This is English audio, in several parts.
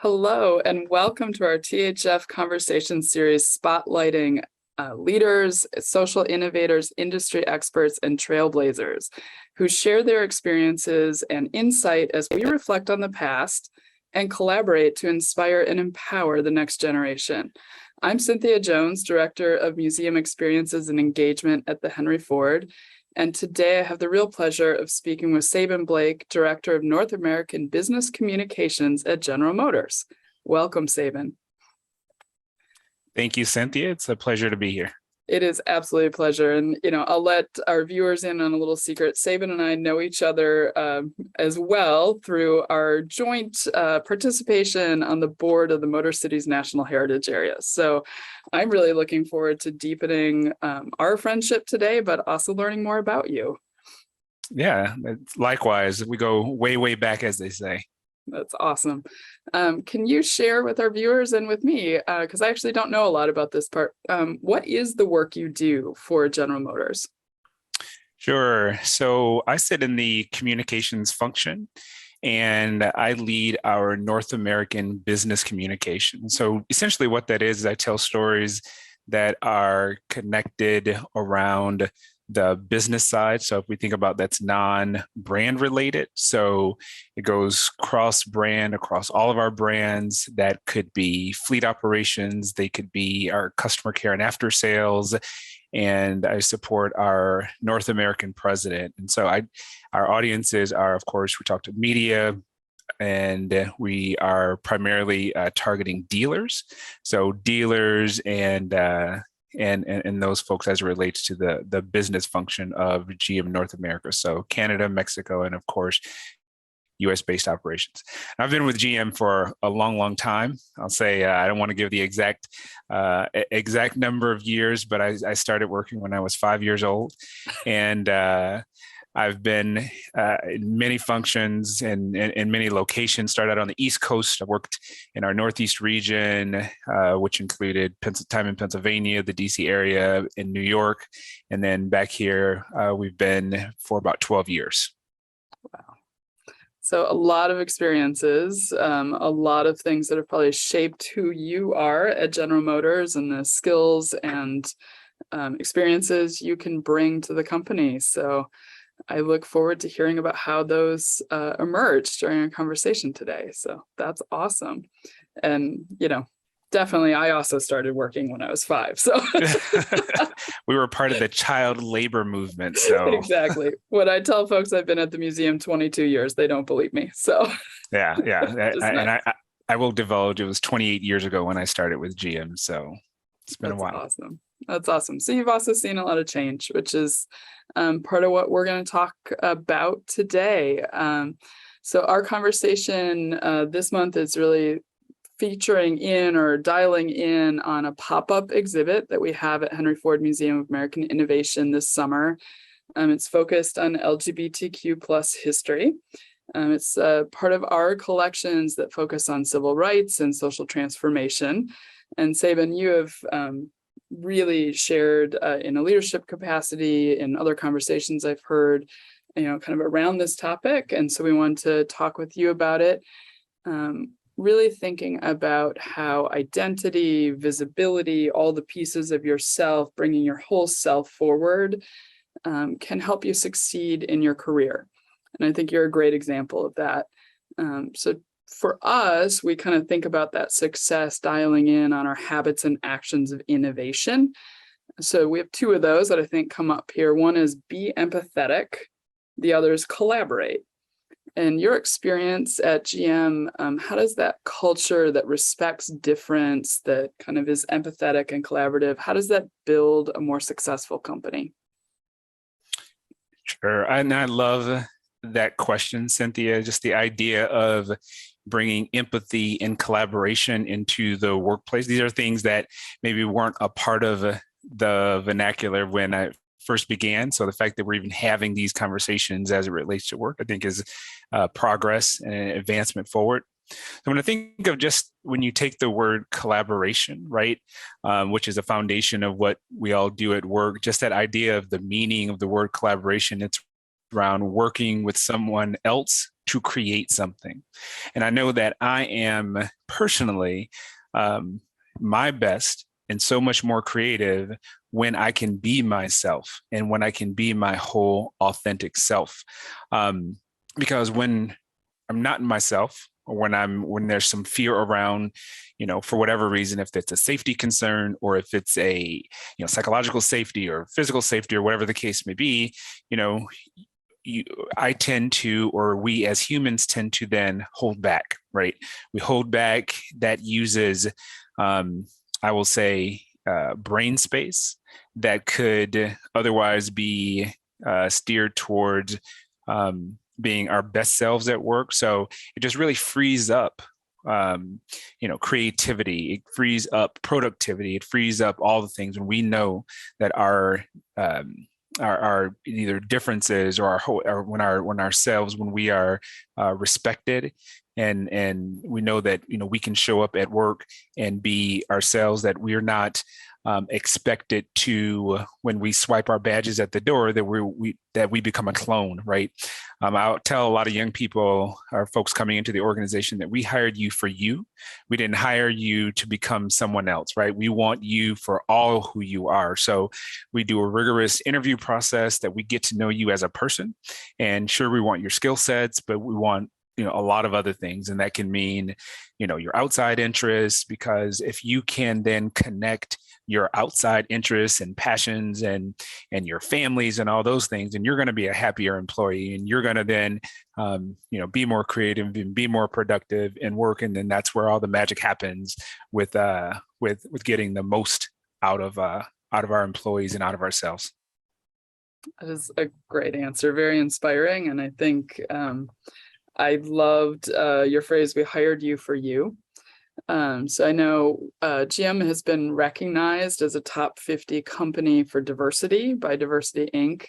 Hello, and welcome to our THF Conversation series spotlighting leaders, social innovators, industry experts, and trailblazers who share their experiences and insight as we reflect on the past and collaborate to inspire and empower the next generation. I'm Cynthia Jones, Director of Museum Experiences and Engagement at the Henry Ford. And today I have the real pleasure of speaking with Sabin Blake, Director of North American Business Communications at General Motors. Welcome, Sabin. Thank you, Cynthia. It's a pleasure to be here. It is absolutely a pleasure. And, I'll let our viewers in on a little secret. Sabin and I know each other as well through our joint participation on the board of the Motor Cities National Heritage Area. So I'm really looking forward to deepening our friendship today, but also learning more about you. Yeah, likewise. We go way, way back, as they say. That's awesome. Can you share with our viewers and with me, because I actually don't know a lot about this part, what is the work you do for General Motors? Sure. So I sit in the communications function, and I lead our North American business communication. So essentially what that is I tell stories that are connected around the business side. So if we think about that's non-brand related, so it goes cross-brand across all of our brands. That could be fleet operations, they could be our customer care and after sales, and I support our North American president. And so our audiences are, of course, we talk to media, and we are primarily targeting dealers. So dealers and those folks as it relates to the business function of GM North America. So Canada, Mexico, and of course, US-based operations. I've been with GM for a long, long time. I'll say I don't want to give the exact number of years, but I started working when I was 5 years old, and I've been in many functions and in many locations. Started out on the East Coast. I worked in our Northeast region, which included time in Pennsylvania, the DC area, in New York, and then back here, we've been for about 12 years. Wow. So a lot of experiences, a lot of things that have probably shaped who you are at General Motors and the skills and experiences you can bring to the company. So I look forward to hearing about how those emerged during our conversation today. So that's awesome. And, definitely I also started working when I was 5. So we were part of the child labor movement. So exactly. When I tell folks I've been at the museum 22 years, they don't believe me. So yeah. And I will divulge, it was 28 years ago when I started with GM. So it's been a while. Awesome. That's awesome. So you've also seen a lot of change, which is part of what we're going to talk about today. So our conversation this month is really featuring in or dialing in on a pop-up exhibit that we have at Henry Ford Museum of American Innovation this summer. It's focused on LGBTQ plus history. It's part of our collections that focus on civil rights and social transformation. And Sabin, you have really shared in a leadership capacity in other conversations I've heard, kind of around this topic. And so we want to talk with you about it, really thinking about how identity, visibility, all the pieces of yourself, bringing your whole self forward can help you succeed in your career. And I think you're a great example of that. So for us, we kind of think about that success dialing in on our habits and actions of innovation. So we have 2 of those that I think come up here. One is be empathetic. The other is collaborate. And your experience at GM, how does that culture that respects difference, that kind of is empathetic and collaborative, how does that build a more successful company? Sure. And I love that question, Cynthia, just the idea of bringing empathy and collaboration into the workplace. These are things that maybe weren't a part of the vernacular when I first began. So the fact that we're even having these conversations as it relates to work, I think is progress and advancement forward. So when I think of just when you take the word collaboration, right, which is a foundation of what we all do at work, just that idea of the meaning of the word collaboration, it's around working with someone else to create something. And I know that I am personally my best and so much more creative when I can be myself and when I can be my whole authentic self. Because when I'm not in myself, or when there's some fear around, for whatever reason, if it's a safety concern or if it's a, psychological safety or physical safety or whatever the case may be, I tend to, or we as humans tend to then hold back, right? We hold back. That uses, I will say, brain space that could otherwise be steered towards being our best selves at work. So it just really frees up, creativity. It frees up productivity. It frees up all the things when we know that our either differences or when ourselves, when we are respected, and we know that we can show up at work and be ourselves, that we're not expected to, when we swipe our badges at the door, that we become a clone, right? I'll tell a lot of young people or folks coming into the organization that we hired you for you. We didn't hire you to become someone else, right? We want you for all who you are. So we do a rigorous interview process that we get to know you as a person. And sure, we want your skill sets, but we want a lot of other things. And that can mean, your outside interests, because if you can then connect your outside interests and passions and your families and all those things, and you're going to be a happier employee, and you're going to then, be more creative and be more productive in work. And then that's where all the magic happens with getting the most out of our employees and out of ourselves. That is a great answer. Very inspiring. And I think, I loved your phrase, we hired you for you. So I know GM has been recognized as a top 50 company for diversity by Diversity Inc.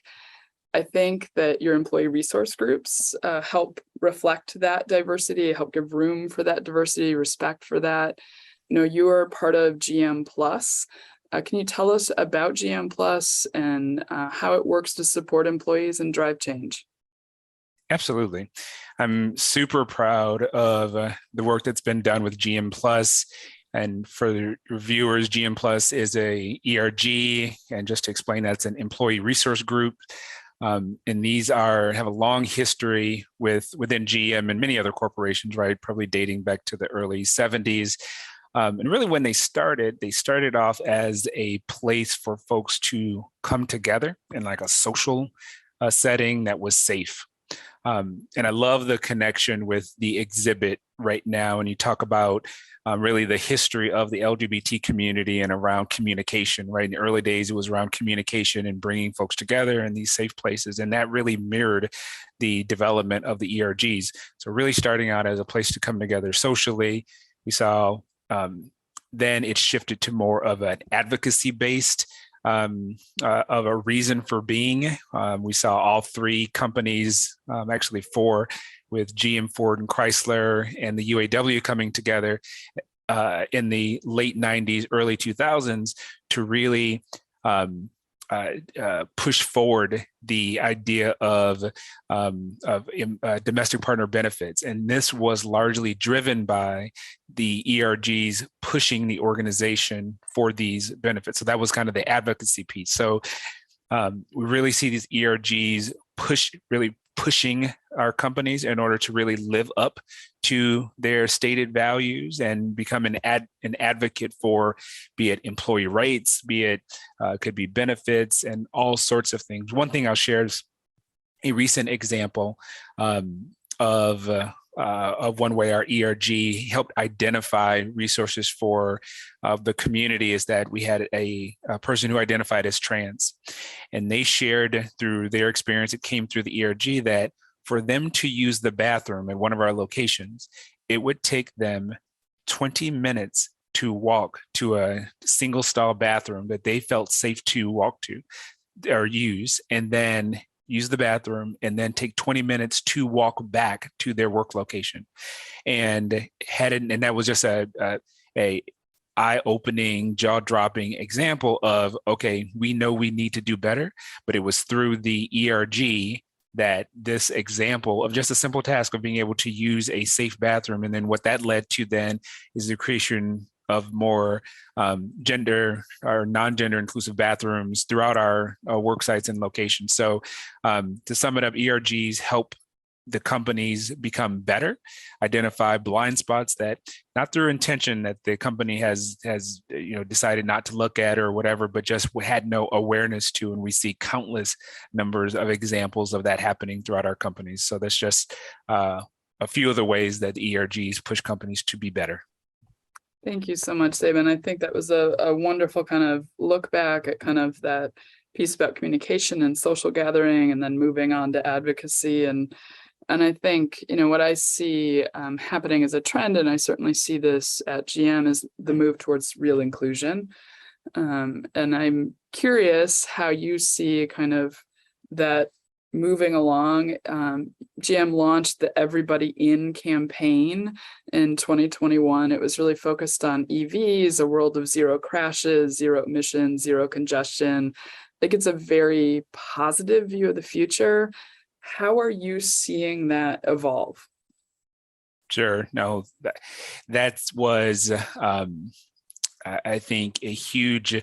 I think that your employee resource groups help reflect that diversity, help give room for that diversity, respect for that. You are part of GM Plus. Can you tell us about GM Plus and how it works to support employees and drive change? Absolutely. I'm super proud of the work that's been done with GM Plus. And for the viewers, GM Plus is a ERG, and just to explain, that's an employee resource group. And these have a long history within GM and many other corporations, right? Probably dating back to the early 70s. And really, when they started off as a place for folks to come together in like a social setting that was safe. And I love the connection with the exhibit right now. And you talk about really the history of the LGBT community and around communication, right? In the early days, it was around communication and bringing folks together in these safe places. And that really mirrored the development of the ERGs. So really starting out as a place to come together socially, we saw then it shifted to more of an advocacy-based of a reason for being. We saw all three companies, actually four, with GM, Ford, and Chrysler, and the UAW coming together in the late 90s, early 2000s to really push forward the idea of domestic partner benefits. And this was largely driven by the ERGs pushing the organization for these benefits. So that was kind of the advocacy piece. So we really see these ERGs pushing our companies in order to really live up to their stated values and become an advocate for, be it employee rights, be it could be benefits and all sorts of things. One thing I'll share is a recent example of one way our ERG helped identify resources for the community is that we had a person who identified as trans, and they shared through their experience, it came through the ERG, that for them to use the bathroom at one of our locations, it would take them 20 minutes to walk to a single stall bathroom that they felt safe to walk to or use, and then use the bathroom, and then take 20 minutes to walk back to their work location. And that was just a eye-opening, jaw-dropping example of, okay, we know we need to do better, but it was through the ERG that this example of just a simple task of being able to use a safe bathroom, and then what that led to then is the creation of more gender or non-gender inclusive bathrooms throughout our work sites and locations. So to sum it up, ERGs help the companies become better, identify blind spots that not through intention that the company has decided not to look at or whatever, but just had no awareness to. And we see countless numbers of examples of that happening throughout our companies. So that's just a few of the ways that the ERGs push companies to be better. Thank you so much, Sabin. I think that was a wonderful kind of look back at kind of that piece about communication and social gathering, and then moving on to advocacy. And I think, what I see happening as a trend, and I certainly see this at GM, is the move towards real inclusion. And I'm curious how you see kind of that moving along. GM launched the Everybody In campaign in 2021. It was really focused on EVs, a world of zero crashes, zero emissions, zero congestion. I think it's a very positive view of the future. How are you seeing that evolve? Sure. No, that was, I think, a huge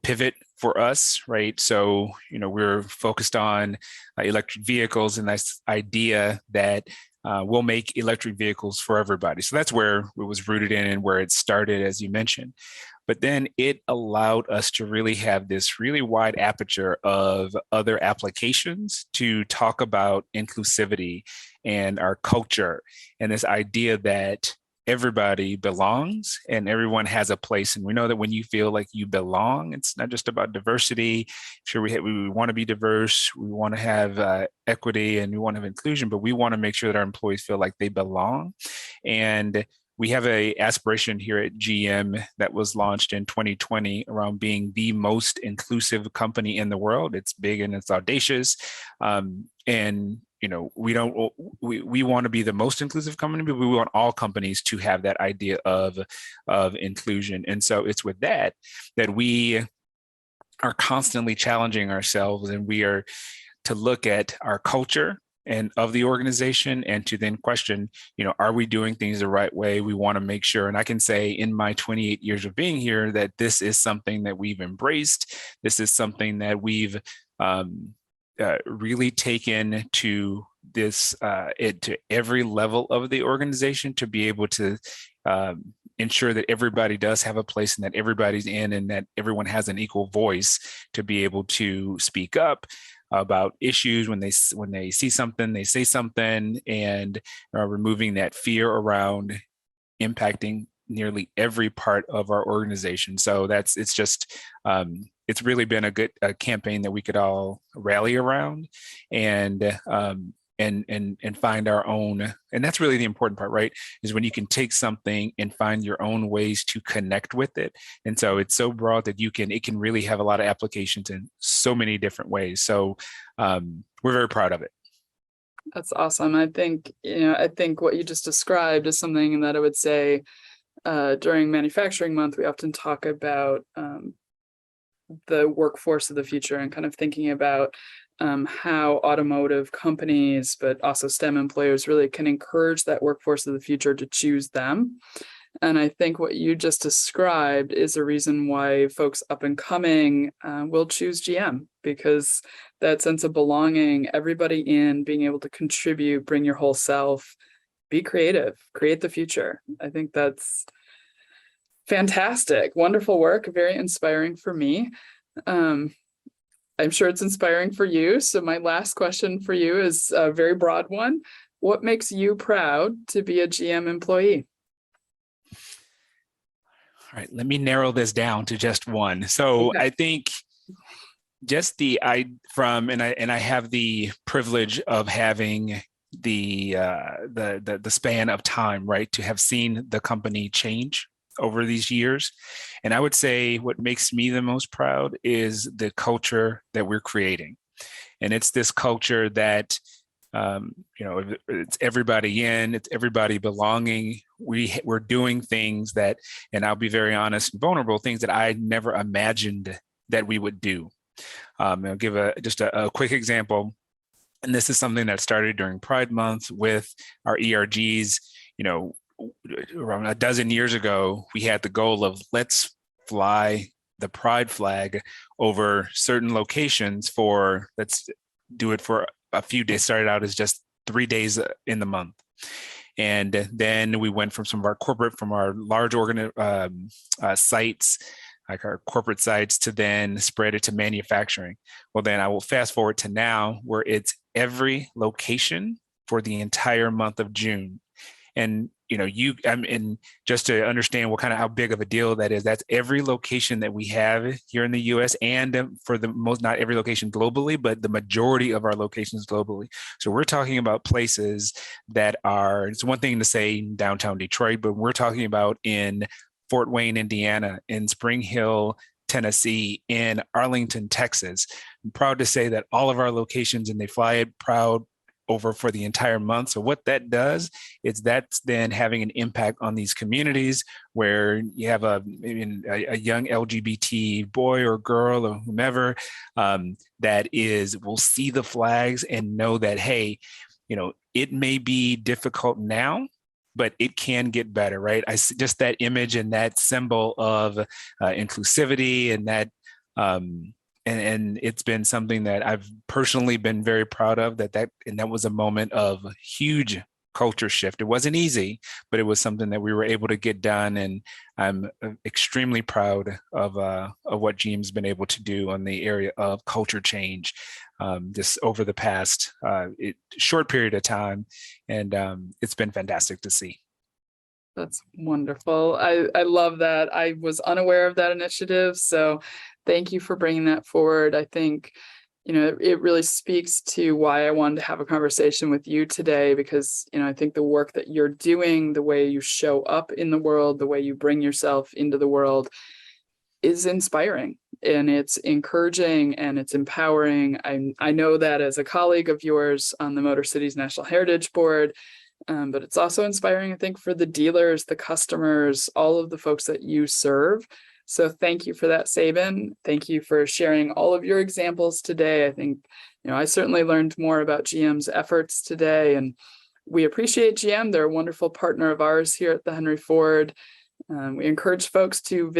pivot for us, right? So, we're focused on electric vehicles and this idea that we'll make electric vehicles for everybody. So that's where it was rooted in and where it started, as you mentioned. But then it allowed us to really have this really wide aperture of other applications to talk about inclusivity and our culture, and this idea that everybody belongs and everyone has a place. And we know that when you feel like you belong, it's not just about diversity. Sure, we want to be diverse, we want to have equity, and we want to have inclusion, but we want to make sure that our employees feel like they belong. And we have an aspiration here at GM that was launched in 2020 around being the most inclusive company in the world. It's big and it's audacious. And we want to be the most inclusive company, but we want all companies to have that idea of inclusion. And so it's with that we are constantly challenging ourselves, and we are to look at our culture and of the organization, and to then question, are we doing things the right way? We want to make sure. And I can say in my 28 years of being here that this is something that we've embraced. This is something that we've really taken to this to every level of the organization, to be able to ensure that everybody does have a place, and that everybody's in, and that everyone has an equal voice to be able to speak up about issues when they see something, they say something, and removing that fear around impacting nearly every part of our organization. So it's really been a good campaign that we could all rally around and find our own. And that's really the important part, right? Is when you can take something and find your own ways to connect with it. And so it's so broad that it can really have a lot of applications in so many different ways. So we're very proud of it. That's awesome. I think what you just described is something that I would say during Manufacturing Month, we often talk about the workforce of the future, and kind of thinking about how automotive companies, but also STEM employers, really can encourage that workforce of the future to choose them. And I think what you just described is a reason why folks up and coming will choose GM, because that sense of belonging, everybody in, being able to contribute, bring your whole self, be creative, create the future. I think that's fantastic. Wonderful work. Very inspiring for me. I'm sure it's inspiring for you. So my last question for you is a very broad one. What makes you proud to be a GM employee? All right, let me narrow this down to just one. So okay. I think just I have the privilege of having the span of time, right, to have seen the company change over these years. And I would say what makes me the most proud is the culture that we're creating. And it's this culture that, it's everybody in, it's everybody belonging. We're doing things that, and I'll be very honest and vulnerable, things that I never imagined that we would do. I'll give just a quick example. And this is something that started during Pride Month with our ERGs. Around a dozen years ago, we had the goal of let's fly the Pride flag over certain locations let's do it for a few days. Started out as just 3 days in the month. And then we went from from our large sites, like our corporate sites, to then spread it to manufacturing. Well, then I will fast forward to now where it's every location for the entire month of June. And and just to understand how big of a deal that is, that's every location that we have here in the U.S. and for the most, not every location globally, but the majority of our locations globally. So we're talking about places that it's one thing to say in downtown Detroit, but we're talking about in Fort Wayne, Indiana, in Spring Hill, Tennessee, in Arlington, Texas. I'm proud to say that all of our locations, and they fly it proud over for the entire month. So what that does is that's then having an impact on these communities where you have a young LGBT boy or girl or whomever will see the flags and know that, hey, it may be difficult now, but it can get better, right? Just that image and that symbol of inclusivity and that and it's been something that I've personally been very proud of, that was a moment of huge culture shift. It wasn't easy, but it was something that we were able to get done. And I'm extremely proud of what GM's been able to do on the area of culture change just over the past short period of time. And it's been fantastic to see. That's wonderful. I love that. I was unaware of that initiative. So thank you for bringing that forward. I think, it really speaks to why I wanted to have a conversation with you today, because, I think the work that you're doing, the way you show up in the world, the way you bring yourself into the world is inspiring, and it's encouraging, and it's empowering. I know that as a colleague of yours on the Motor Cities National Heritage Board, but it's also inspiring, I think, for the dealers, the customers, all of the folks that you serve. So thank you for that, Sabin. Thank you for sharing all of your examples today. I think, I certainly learned more about GM's efforts today, and we appreciate GM. They're a wonderful partner of ours here at the Henry Ford. We encourage folks to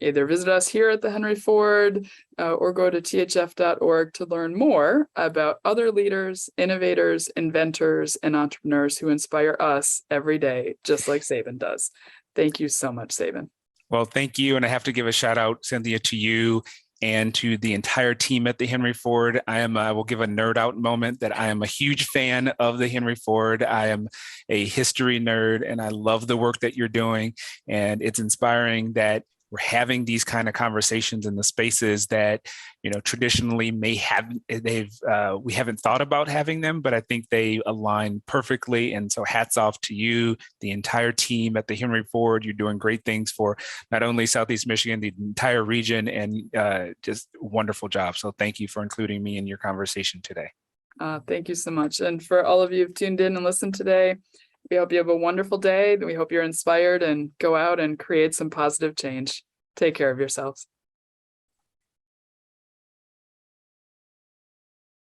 either visit us here at the Henry Ford or go to thf.org to learn more about other leaders, innovators, inventors, and entrepreneurs who inspire us every day, just like Sabin does. Thank you so much, Sabin. Well, thank you. And I have to give a shout out, Cynthia, to you and to the entire team at the Henry Ford. I will give a nerd out moment that I am a huge fan of the Henry Ford. I am a history nerd, and I love the work that you're doing. And it's inspiring that we're having these kind of conversations in the spaces that, traditionally we haven't thought about having them, but I think they align perfectly. And so hats off to you, the entire team at the Henry Ford. You're doing great things for not only Southeast Michigan, the entire region, and just wonderful job. So thank you for including me in your conversation today. Thank you so much. And for all of you who've tuned in and listened today, we hope you have a wonderful day. We hope you're inspired and go out and create some positive change. Take care of yourselves.